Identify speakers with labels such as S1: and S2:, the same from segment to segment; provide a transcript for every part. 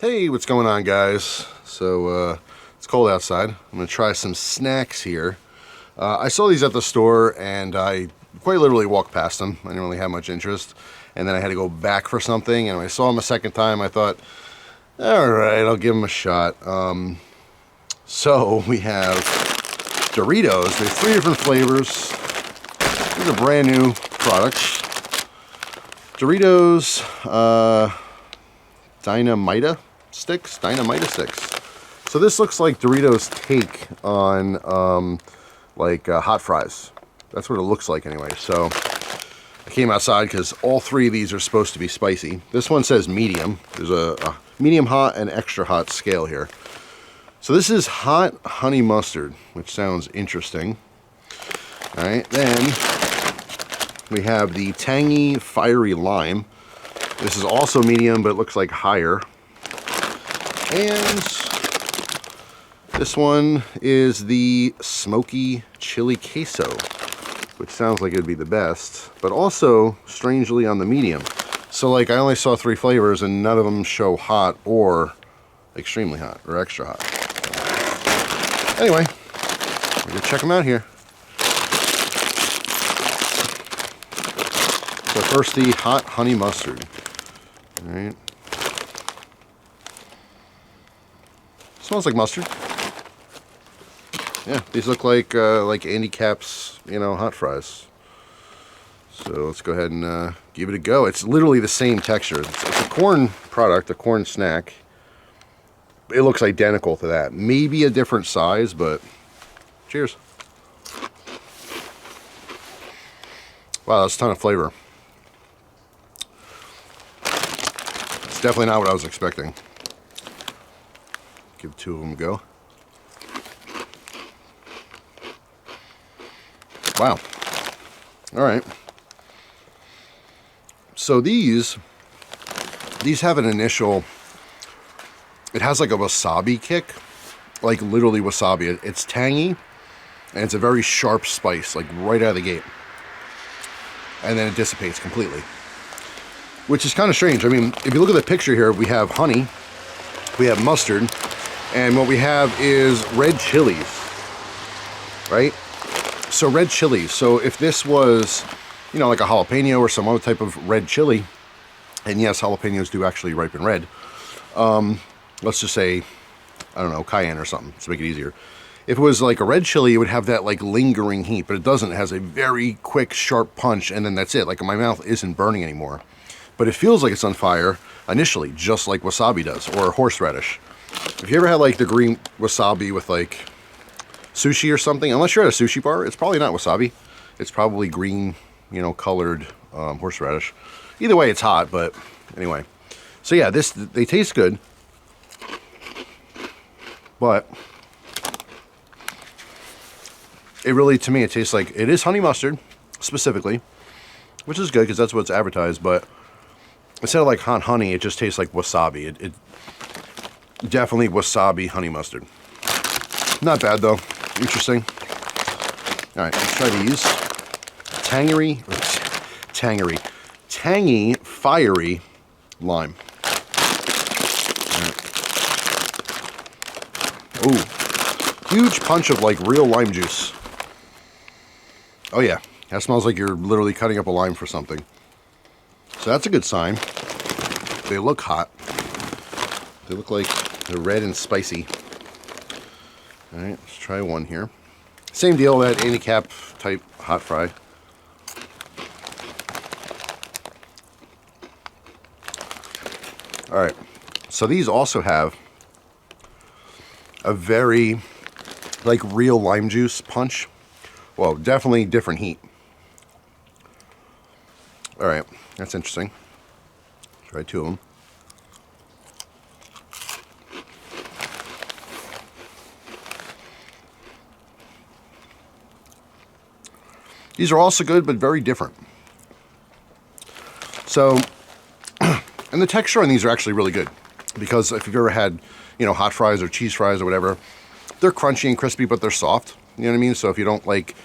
S1: Hey, what's going on, guys? So it's cold outside. I'm gonna try some snacks here. I saw these at the store and I quite literally walked past them. I didn't really have much interest, and then I had to go back for something, and when I saw them a second time I thought, all right, I'll give them a shot. So we have Doritos. They have 3 different flavors. These are brand new products. Doritos Dynamita sticks. So this looks like Doritos' take on hot fries. That's what it looks like anyway. So I came outside because all 3 of these are supposed to be spicy. This one says medium. There's a medium hot and extra hot scale here. So this is hot honey mustard, which sounds interesting. All right, then we have the tangy fiery lime. This is also medium, but it looks like higher. And this one is the Smokey chili queso, which sounds like it'd be the best, but also strangely on the medium. So like I only saw 3 flavors and none of them show hot or extremely hot or extra hot. Anyway, we're gonna check them out here. So first, the hot honey mustard. All right. Smells like mustard. Yeah, these look like Andy Cap's, hot fries. So let's go ahead and give it a go. It's literally the same texture. It's a corn product, a corn snack. It looks identical to that. Maybe a different size, but cheers. Wow, that's a ton of flavor. It's definitely not what I was expecting. Give 2 of them a go. Wow. All right. So these have an initial, it has like a wasabi kick, like literally wasabi. It's tangy and it's a very sharp spice, like right out of the gate. And then it dissipates completely, which is kind of strange. I mean, if you look at the picture here, we have honey, we have mustard, and what we have is red chilies, right? So red chilies. So if this was, like a jalapeno or some other type of red chili, and yes, jalapenos do actually ripen red. Let's just say, I don't know, cayenne or something to make it easier. If it was like a red chili, it would have that like lingering heat, but it doesn't. It has a very quick, sharp punch, and then that's it. Like my mouth isn't burning anymore. But it feels like it's on fire initially, just like wasabi does, or horseradish. If you ever had like the green wasabi with like sushi or something, unless you're at a sushi bar, it's probably not wasabi. It's probably green, colored horseradish. Either way, it's hot, but anyway. So yeah, they taste good, but it really, to me, it tastes like, it is honey mustard, specifically, which is good because that's what's advertised, but instead of like hot honey, it just tastes like wasabi. It definitely wasabi honey mustard. Not bad though. Interesting. All right, let's try these. Tangy fiery lime. Right. Ooh, huge punch of like real lime juice. Oh yeah, that smells like you're literally cutting up a lime for something. So that's a good sign. They look hot. They look like they're red and spicy. All right, let's try one here. Same deal, that Andy Cap type hot fry. All right, so these also have a very like real lime juice punch. Well, definitely different heat. All right, that's interesting. Try 2 of them. These are also good, but very different. So, and the texture on these are actually really good, because if you've ever had, hot fries or cheese fries or whatever, they're crunchy and crispy, but they're soft. You know what I mean? So if you don't like,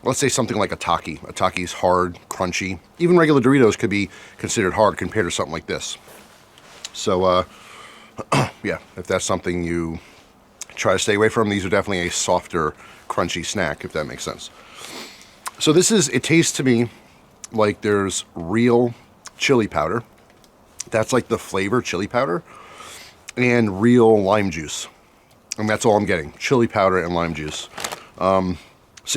S1: let's say something like a Taki. A Taki is hard, crunchy. Even regular Doritos could be considered hard compared to something like this. So, yeah, if that's something you try to stay away from, these are definitely a softer, crunchy snack, if that makes sense. So this is, it tastes to me like there's real chili powder. That's like the flavor, chili powder, and real lime juice. And that's all I'm getting, chili powder and lime juice. So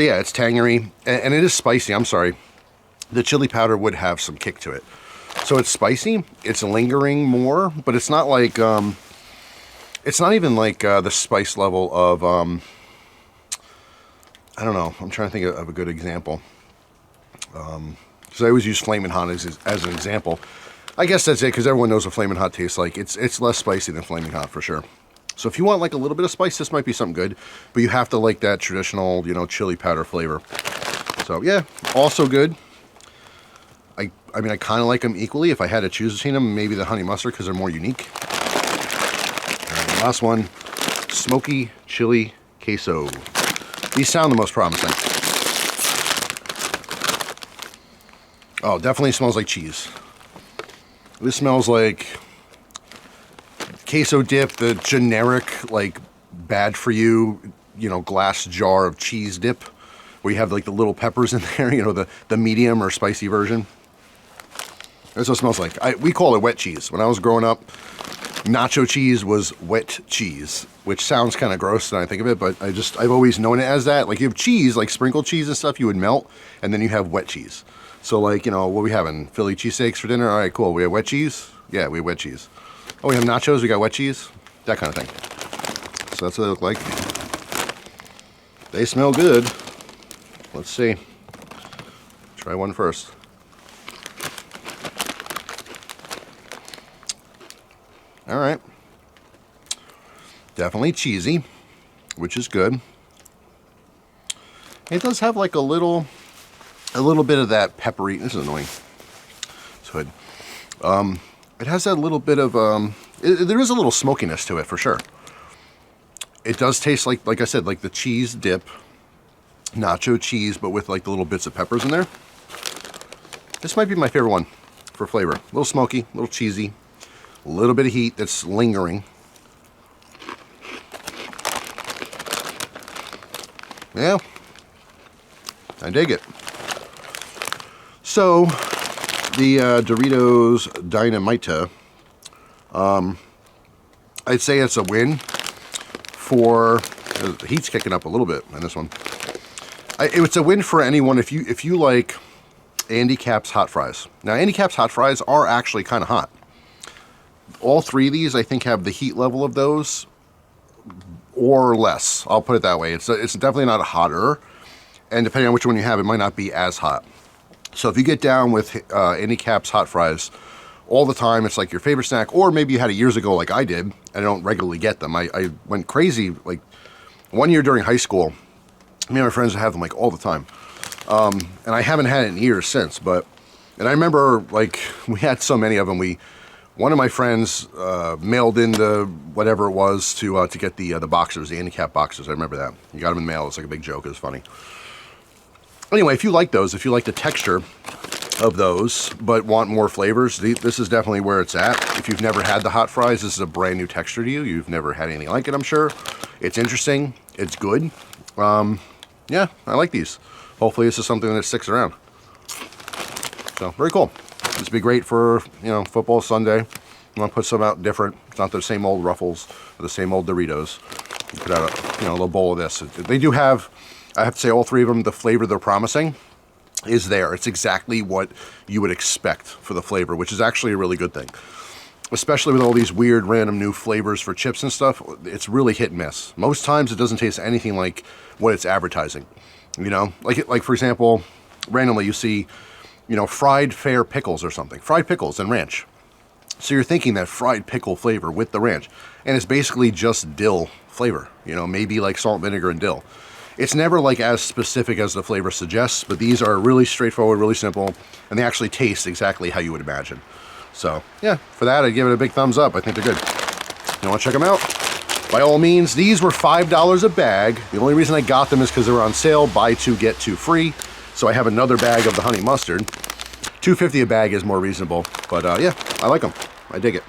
S1: yeah, it's tangery, and it is spicy, I'm sorry. The chili powder would have some kick to it. So it's spicy, it's lingering more, but it's not like, it's not even like the spice level of, I don't know, I'm trying to think of a good example. Because I always use Flamin' Hot as an example. I guess that's it, because everyone knows what Flamin' Hot tastes like. It's less spicy than Flamin' Hot for sure. So if you want like a little bit of spice, this might be something good, but you have to like that traditional, you know, chili powder flavor. So yeah, also good. I mean, I kind of like them equally. If I had to choose between them, maybe the honey mustard because they're more unique. And the last one, Smokey Chili Queso. These sound the most promising. Oh, definitely smells like cheese. This smells like queso dip, the generic, like, bad for you, you know, glass jar of cheese dip, where you have like the little peppers in there, you know, the medium or spicy version. That's what it smells like. We call it wet cheese. When I was growing up, nacho cheese was wet cheese, which sounds kind of gross when I think of it, but I've always known it as that. Like, you have cheese, like sprinkled cheese and stuff, you would melt, and then you have wet cheese. So like, you know, what are we having? Philly cheesesteaks for dinner? All right, cool. We have wet cheese? Yeah, we have wet cheese. Oh, we have nachos, we got wet cheese? That kind of thing. So that's what they look like. They smell good. Let's see. Try one first. All right. Definitely cheesy, which is good. It does have like a little bit of that peppery. This is annoying. This hood. It has that little bit of there is a little smokiness to it for sure. It does taste like I said, like the cheese dip, nacho cheese, but with like the little bits of peppers in there. This might be my favorite one for flavor. A little smoky, a little cheesy. A little bit of heat that's lingering. Yeah, I dig it. So, the Doritos Dynamita, I'd say it's a win for, the heat's kicking up a little bit on this one. It's a win for anyone if you like Andy Capp's hot fries. Now, Andy Capp's hot fries are actually kind of hot. All three of these, I think, have the heat level of those, or less. I'll put it that way. It's definitely not hotter, and depending on which one you have, it might not be as hot. So if you get down with Andy Capp's hot fries all the time, it's like your favorite snack, or maybe you had it years ago like I did, and I don't regularly get them. I went crazy, like, one year during high school, me and my friends would have them like all the time. And I haven't had it in years since, and I remember, like, we had so many of them, one of my friends mailed in the whatever it was to get the boxers, the Andy Cap boxers. I remember that. You got them in the mail. It's like a big joke. It was funny. Anyway, if you like those, if you like the texture of those, but want more flavors, this is definitely where it's at. If you've never had the hot fries, this is a brand new texture to you. You've never had anything like it, I'm sure. It's interesting. It's good. Yeah, I like these. Hopefully this is something that sticks around. So, very cool. This would be great for, you know, football Sunday. You want to put some out different. It's not the same old Ruffles or the same old Doritos. You put out a, you know, a little bowl of this. They do have, I have to say, all three of them, the flavor they're promising is there. It's exactly what you would expect for the flavor, which is actually a really good thing. Especially with all these weird random new flavors for chips and stuff, it's really hit and miss. Most times it doesn't taste anything like what it's advertising. You know, like for example, randomly you see, you know, fried fair pickles or something. Fried pickles and ranch. So you're thinking that fried pickle flavor with the ranch. And it's basically just dill flavor. You know, maybe like salt, vinegar, and dill. It's never like as specific as the flavor suggests, but these are really straightforward, really simple, and they actually taste exactly how you would imagine. So, yeah, for that, I'd give it a big thumbs up. I think they're good. You want to check them out? By all means, these were $5 a bag. The only reason I got them is because they were on sale. Buy two, get two free. So I have another bag of the honey mustard. $2.50 a bag is more reasonable, but yeah, I like them. I dig it.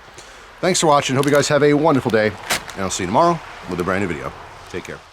S1: Thanks for watching. Hope you guys have a wonderful day. And I'll see you tomorrow with a brand new video. Take care.